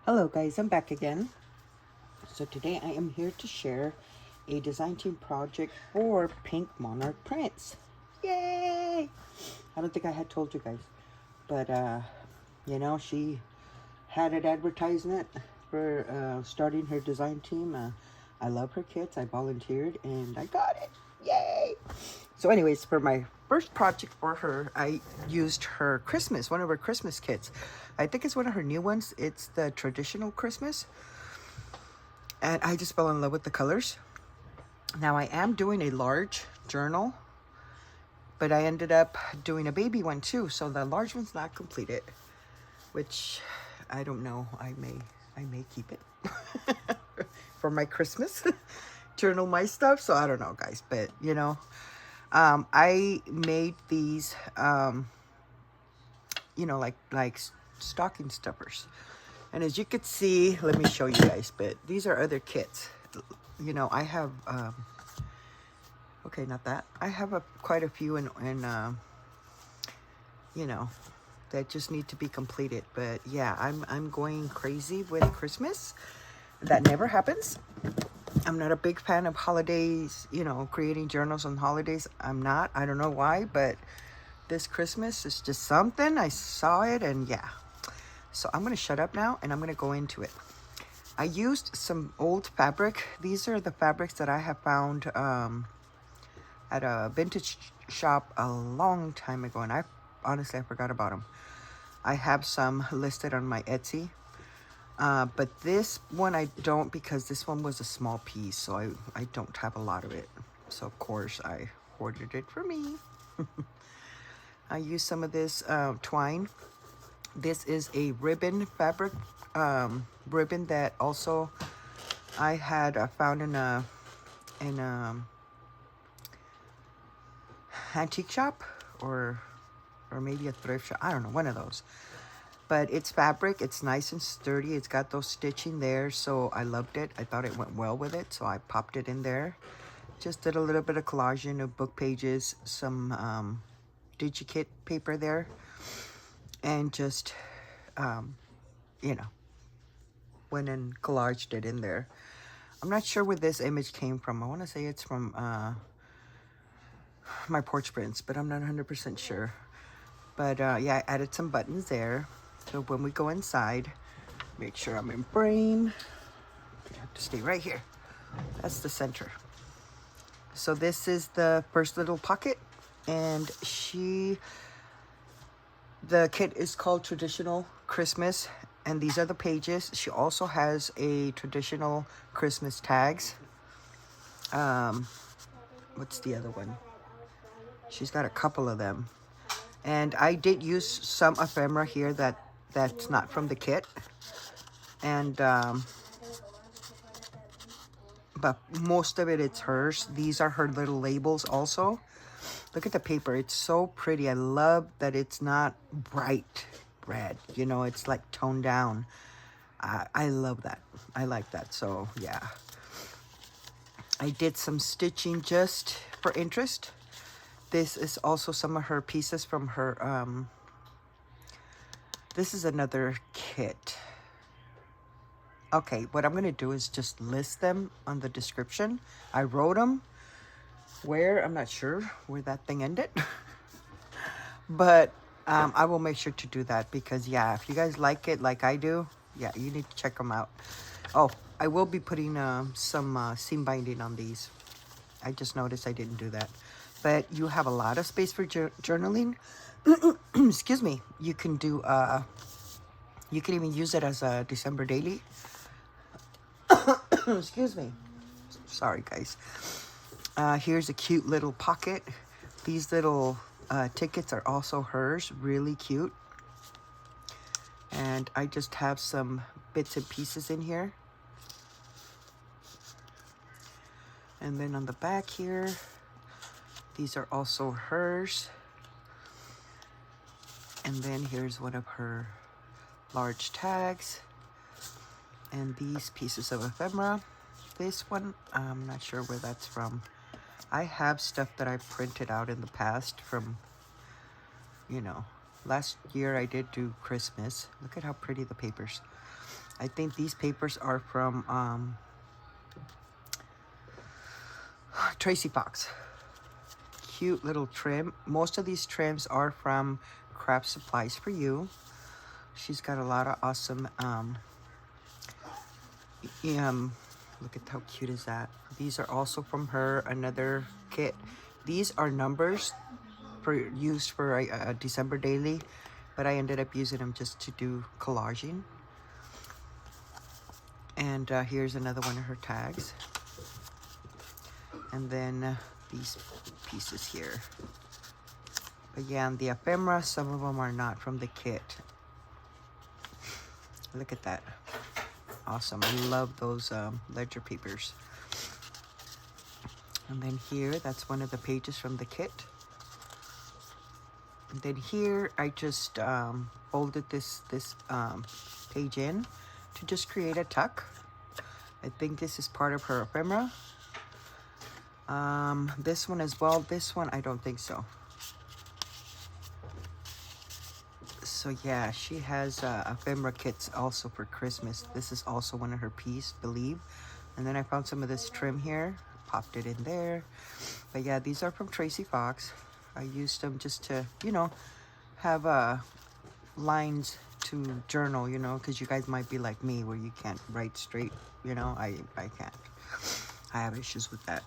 Hello guys, I'm back again. So today I am here to share a design team project for Pink Monarch prints. Yay! I don't think I had told you guys, but she had an advertisement for starting her design team. I love her kits. I volunteered and I got it. Yay! So anyways, for my first project for her, I used her Christmas, one of her Christmas kits. I think it's one of her new ones. It's the traditional Christmas. And I just fell in love with the colors. Now I am doing a large journal, but I ended up doing a baby one too. So the large one's not completed, which I don't know. I may keep it for my Christmas journal, my stuff. So I don't know, guys, but I made these, like stocking stuffers. And as you could see, let me show you guys, but these are other kits. I have, okay, not that. I have quite a few that just need to be completed. But yeah, I'm going crazy with Christmas. That never happens. I'm not a big fan of holidays, creating journals on holidays. I'm not. I don't know why, but this Christmas is just something. I saw it and yeah. So I'm going to shut up now and I'm going to go into it. I used some old fabric. These are the fabrics that I have found at a vintage shop a long time ago. And I forgot about them. I have some listed on my Etsy. But this one I don't, because this one was a small piece. So I don't have a lot of it. So of course I hoarded it for me. I used some of this twine. This is a ribbon fabric, ribbon that also I had found in a antique shop or maybe a thrift shop. I don't know, one of those. But it's fabric. It's nice and sturdy. It's got those stitching there, so I loved it. I thought it went well with it, so I popped it in there. Just did a little bit of collaging of book pages, some DigiKit paper there, and just went and collaged it in there. I'm not sure where this image came from. I want to say it's from my porch prints, but I'm not 100% sure. But yeah, I added some buttons there. So when we go inside, make sure I'm in frame. I have to stay right here. That's the center. So this is the first little pocket, and the kit is called Traditional Christmas, and these are the pages. She also has a traditional Christmas tags. What's the other one? She's got a couple of them. And I did use some ephemera here that's not from the kit. And but most of it's hers. These are her little labels also. Look at the paper. It's so pretty. I love that it's not bright red. It's like toned down. I love that. I like that. So yeah. I did some stitching just for interest. This is also some of her pieces from her, this is another kit. Okay, what I'm going to do is just list them on the description. I wrote them where, I'm not sure where that thing ended. But I will make sure to do that because, yeah, if you guys like it like I do, yeah, you need to check them out. Oh, I will be putting some seam binding on these. I just noticed I didn't do that. But you have a lot of space for journaling. Excuse me. You can do, you can even use it as a December daily. Excuse me. Sorry, guys. Here's a cute little pocket. These little tickets are also hers. Really cute. And I just have some bits and pieces in here. And then on the back here, these are also hers. And then here's one of her large tags. And these pieces of ephemera. This one, I'm not sure where that's from. I have stuff that I printed out in the past from, last year I did do Christmas. Look at how pretty the papers. I think these papers are from Tracy Fox. Cute little trim. Most of these trims are from Craft Supplies for You. She's got a lot of awesome look at how cute is that. These are also from her, another kit. These are numbers used for a December daily, but I ended up using them just to do collaging. And here's another one of her tags. And then these pieces here. But yeah, and the ephemera, some of them are not from the kit. Look at that. Awesome. I love those ledger papers. And then here, that's one of the pages from the kit. And then here, I just folded this page in to just create a tuck. I think this is part of her ephemera. This one as well. This one, I don't think so. So yeah, she has ephemera kits also for Christmas. This is also one of her pieces, believe. And then I found some of this trim here, popped it in there. But yeah, these are from Tracy Fox. I used them just to, you know, have lines to journal, you know, because you guys might be like me where you can't write straight, you know. I can't. I have issues with that.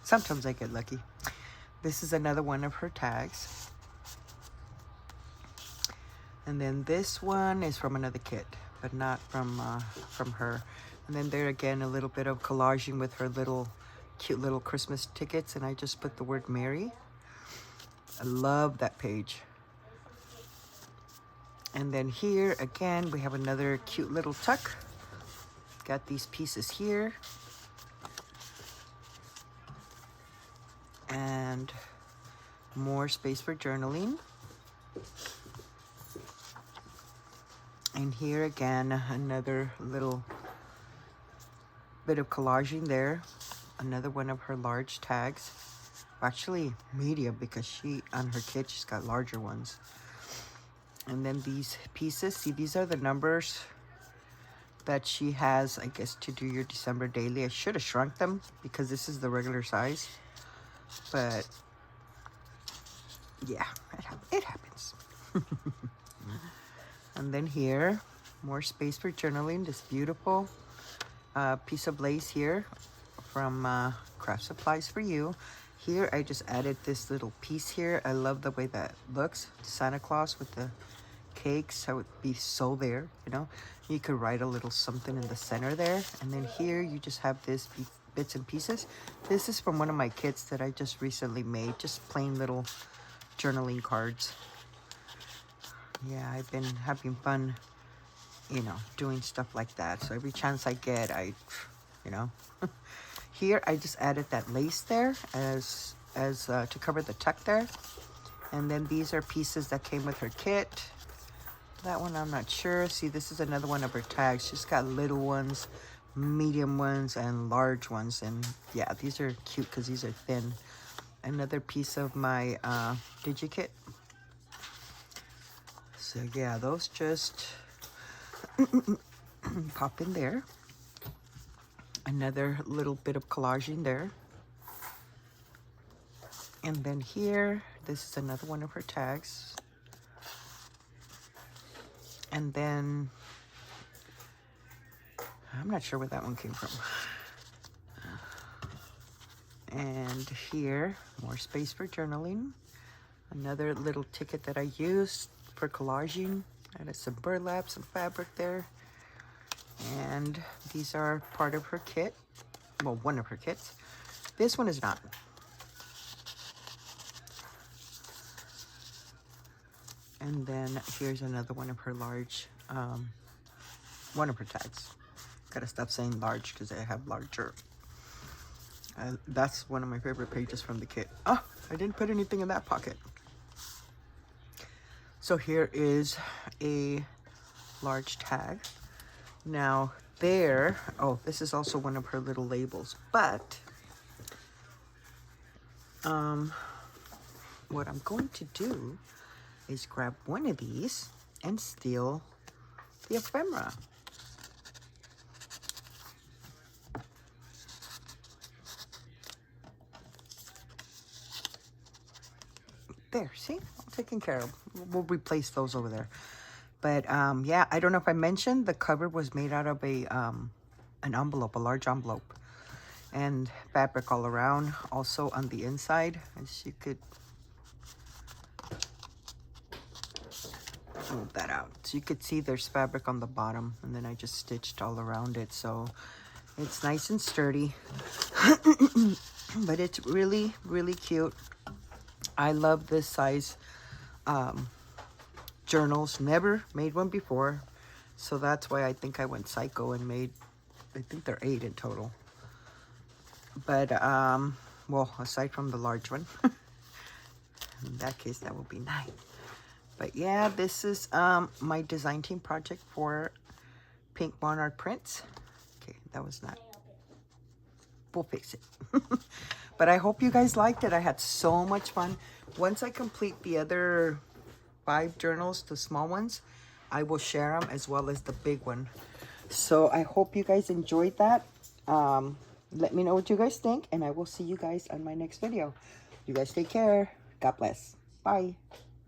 Sometimes I get lucky. This is another one of her tags. And then this one is from another kit, but not from her. And then there again, a little bit of collaging with her little cute little Christmas tickets, and I just put the word Merry. I love that page. And then here again, we have another cute little tuck. Got these pieces here. And more space for journaling. And here again, another little bit of collaging there. Another one of her large tags. Actually, medium, because she, on her kit, she's got larger ones. And then these pieces, see, these are the numbers that she has, I guess, to do your December daily. I should have shrunk them because this is the regular size. But, yeah, it happens. And then here, more space for journaling. This beautiful piece of lace here from Craft Supplies for You. Here, I just added this little piece here. I love the way that looks. Santa Claus with the cakes. I would be so there, you know. You could write a little something in the center there. And then here, you just have this bits and pieces. This is from one of my kits that I just recently made. Just plain little journaling cards. Yeah, I've been having fun, you know, doing stuff like that. So every chance I get, you know. Here, I just added that lace there as to cover the tuck there. And then these are pieces that came with her kit. That one, I'm not sure. See, this is another one of her tags. She's got little ones, medium ones, and large ones. And yeah, these are cute because these are thin. Another piece of my DigiKit. So yeah, those just pop in there. Another little bit of collaging there. And then here, this is another one of her tags. And then, I'm not sure where that one came from. And here, more space for journaling. Another little ticket that I used for collaging. Added some burlap, some fabric there. And these are part of her kit. Well, one of her kits. This one is not. And then here's another one of her large, one of her tags. Gotta stop saying large because I have larger. That's one of my favorite pages from the kit. Oh, I didn't put anything in that pocket. So here is a large tag. Now there, oh, this is also one of her little labels, but what I'm going to do is grab one of these and steal the ephemera. There, see, all taken care of. We'll replace those over there. But yeah, I don't know if I mentioned the cover was made out of a an envelope, a large envelope, and fabric all around. Also on the inside, as you could move that out, so you could see there's fabric on the bottom, and then I just stitched all around it, so it's nice and sturdy. But it's really, really cute. I love this size journals. Never made one before, so that's why I think I went psycho and made, I think they're 8 in total. But well, aside from the large one, in that case that will be 9. But yeah, this is my design team project for Pink Monarch prints. Okay, that was not, we'll fix it. But I hope you guys liked it. I had so much fun. Once I complete the other 5 journals, the small ones, I will share them as well as the big one. So I hope you guys enjoyed that. Let me know what you guys think, and I will see you guys on my next video. You guys take care. God bless. Bye.